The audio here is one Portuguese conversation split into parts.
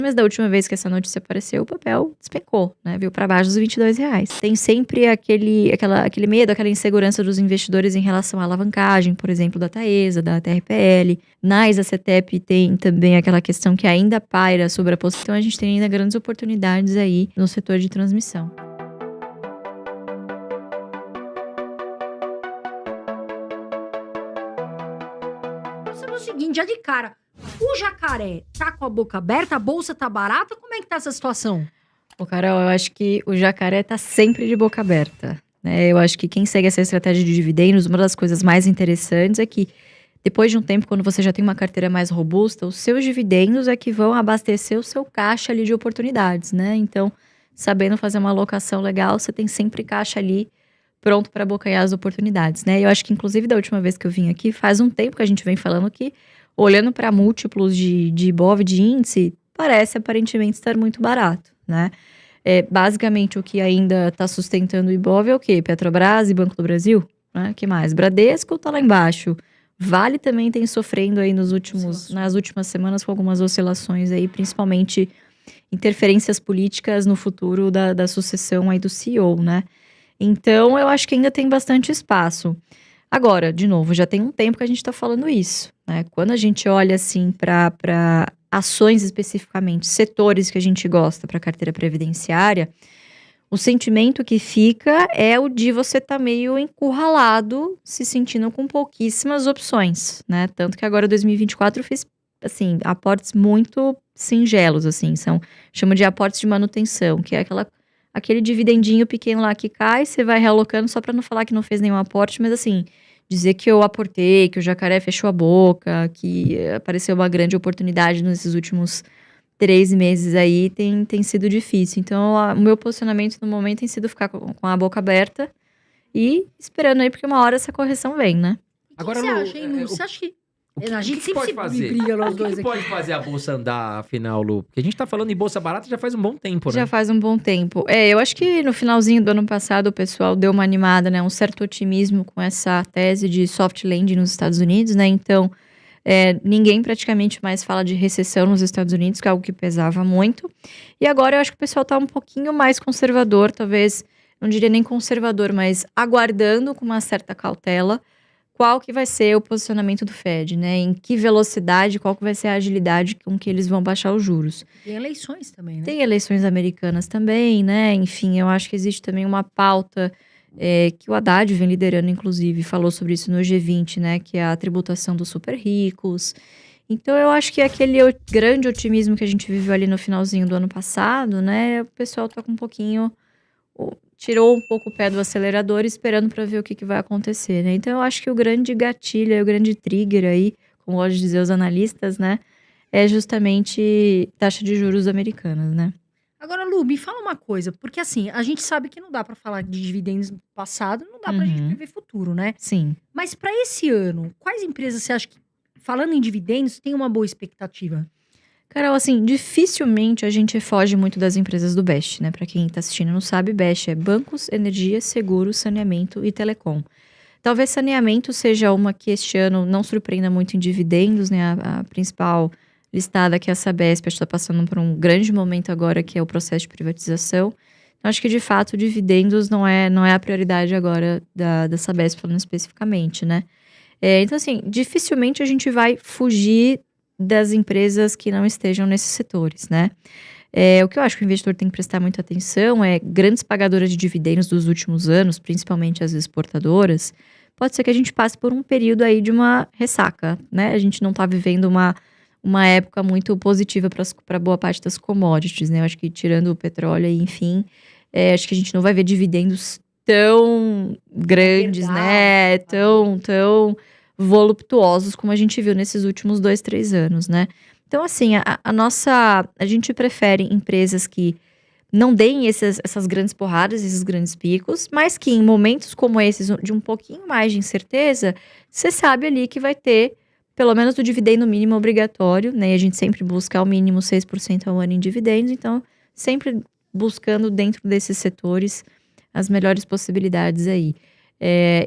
Mas da última vez que essa notícia apareceu, o papel despencou, né? Veio para baixo dos R$ 22. Tem sempre aquele medo, aquela insegurança dos investidores em relação à alavancagem, por exemplo, da Taesa, da TRPL. Na Isacetep tem também aquela questão que ainda paira sobre a posição. Então a gente tem ainda grandes oportunidades aí no setor de transmissão. O seguinte, já de cara, o Jacaré tá com a boca aberta, a bolsa tá barata, como é que tá essa situação? Ô, Carol, eu acho que o Jacaré tá sempre de boca aberta, né? Eu acho que quem segue essa estratégia de dividendos, uma das coisas mais interessantes é que depois de um tempo, quando você já tem uma carteira mais robusta, os seus dividendos é que vão abastecer o seu caixa ali de oportunidades, né? Então, sabendo fazer uma alocação legal, você tem sempre caixa ali pronto para abocanhar as oportunidades, né? Eu acho que, inclusive, da última vez que eu vim aqui, faz um tempo que a gente vem falando que, olhando para múltiplos de Ibov, de índice, parece aparentemente estar muito barato, né? Basicamente, o que ainda está sustentando o Ibov é o quê? Petrobras e Banco do Brasil, né? Que mais? Bradesco tá lá embaixo. Vale também tem sofrendo aí nas últimas semanas com algumas oscilações aí, principalmente interferências políticas no futuro da sucessão aí do CEO, né? Então, eu acho que ainda tem bastante espaço. Agora, de novo, já tem um tempo que a gente está falando isso, né? Quando a gente olha, assim, para ações especificamente, setores que a gente gosta para carteira previdenciária, o sentimento que fica é o de você estar meio encurralado, se sentindo com pouquíssimas opções, né? Tanto que agora 2024 eu fiz, assim, aportes muito singelos, assim, chama de aportes de manutenção, que é aquele dividendinho pequeno lá que cai, você vai realocando só para não falar que não fez nenhum aporte, mas assim, dizer que eu aportei, que o Jacaré fechou a boca, que apareceu uma grande oportunidade nesses últimos 3 meses aí, tem sido difícil. Então, o meu posicionamento no momento tem sido ficar com a boca aberta e esperando aí, porque uma hora essa correção vem, né? O que você acha, hein, Lu? Você acha que... A gente sempre pode fazer? briga nós O dois que aqui. pode fazer a bolsa andar, afinal, Lu? Porque a gente tá falando em bolsa barata já faz um bom tempo, né? Já faz um bom tempo. Eu acho que no finalzinho do ano passado o pessoal deu uma animada, né? Um certo otimismo com essa tese de soft landing nos Estados Unidos, né? Então, ninguém praticamente mais fala de recessão nos Estados Unidos, que é algo que pesava muito. E agora eu acho que o pessoal tá um pouquinho mais conservador, talvez, não diria nem conservador, mas aguardando com uma certa cautela qual que vai ser o posicionamento do Fed, né? Em que velocidade, qual que vai ser a agilidade com que eles vão baixar os juros. Tem eleições também, né? Tem eleições americanas também, né? Enfim, eu acho que existe também uma pauta que o Haddad vem liderando, inclusive, falou sobre isso no G20, né? Que é a tributação dos super ricos. Então, eu acho que aquele grande otimismo que a gente viveu ali no finalzinho do ano passado, né? O pessoal tá com um pouquinho... tirou um pouco o pé do acelerador esperando para ver o que vai acontecer, né? Então, eu acho que o grande gatilho, o grande trigger aí, como gostam de dizer os analistas, né? É justamente taxa de juros americanas, né? Agora, Lu, me fala uma coisa, porque assim, a gente sabe que não dá pra falar de dividendos do passado, não dá pra gente prever futuro, né? Sim. Mas pra esse ano, quais empresas você acha que, falando em dividendos, tem uma boa expectativa? Carol, assim, dificilmente a gente foge muito das empresas do BEST, né? Pra quem tá assistindo e não sabe, BEST é bancos, energia, seguros, saneamento e telecom. Talvez saneamento seja uma que este ano não surpreenda muito em dividendos, né? A principal listada, que é a Sabesp, está passando por um grande momento agora, que é o processo de privatização. Então, acho que, de fato, dividendos não é a prioridade agora da Sabesp, falando especificamente, né? Então, assim, dificilmente a gente vai fugir das empresas que não estejam nesses setores, né? O que eu acho que o investidor tem que prestar muita atenção é grandes pagadoras de dividendos dos últimos anos, principalmente as exportadoras, pode ser que a gente passe por um período aí de uma ressaca, né? A gente não tá vivendo uma época muito positiva para boa parte das commodities, né? Eu acho que tirando o petróleo aí, enfim, acho que a gente não vai ver dividendos tão grandes, né? Tão voluptuosos como a gente viu nesses últimos 2, 3 anos, né? Então, assim, a gente prefere empresas que não deem essas grandes porradas, esses grandes picos, mas que em momentos como esses, de um pouquinho mais de incerteza, você sabe ali que vai ter pelo menos o dividendo mínimo obrigatório, né? A gente sempre busca ao mínimo 6% ao ano em dividendos, então sempre buscando dentro desses setores as melhores possibilidades aí.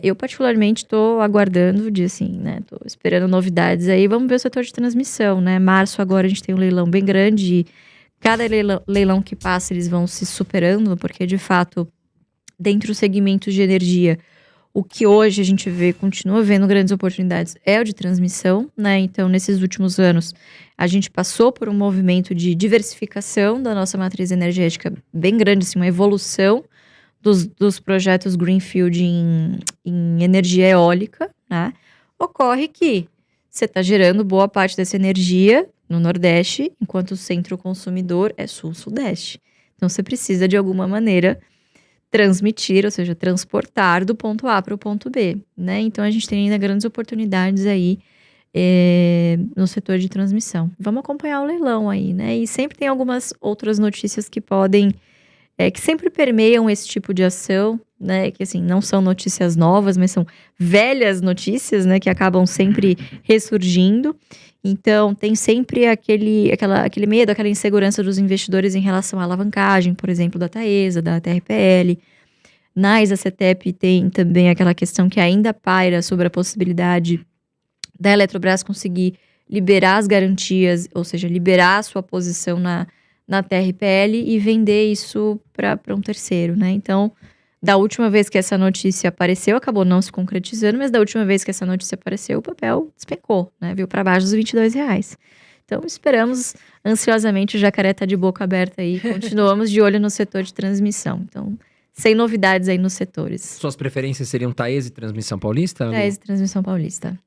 Eu particularmente estou aguardando, né? Tô esperando novidades aí. Vamos ver o setor de transmissão, né? Março agora a gente tem um leilão bem grande de cada leilão que passa, eles vão se superando, porque de fato, dentro dos segmentos de energia, o que hoje a gente vê, continua vendo grandes oportunidades, é o de transmissão, né? Então, nesses últimos anos, a gente passou por um movimento de diversificação da nossa matriz energética bem grande, assim, uma evolução dos projetos Greenfield em energia eólica, né? Ocorre que você está gerando boa parte dessa energia no Nordeste, enquanto o centro consumidor é Sul-Sudeste. Então, você precisa, de alguma maneira, transmitir, ou seja, transportar do ponto A para o ponto B, né? Então, a gente tem ainda grandes oportunidades aí no setor de transmissão. Vamos acompanhar o leilão aí, né? E sempre tem algumas outras notícias que podem, que sempre permeiam esse tipo de ação, né? Que, assim, não são notícias novas, mas são velhas notícias, né? Que acabam sempre ressurgindo. Então, tem sempre aquele medo, aquela insegurança dos investidores em relação à alavancagem, por exemplo, da Taesa, da TRPL. Na Isacetep tem também aquela questão que ainda paira sobre a possibilidade da Eletrobras conseguir liberar as garantias, ou seja, liberar a sua posição na TRPL e vender isso para um terceiro, né? Então, da última vez que essa notícia apareceu, acabou não se concretizando, mas da última vez que essa notícia apareceu, o papel despencou, né? Veio para baixo dos R$22. Então, esperamos ansiosamente, o Jacaré tá de boca aberta aí, continuamos de olho no setor de transmissão. Então, sem novidades aí nos setores. Suas preferências seriam Taesa e Transmissão Paulista? Taesa e Transmissão Paulista.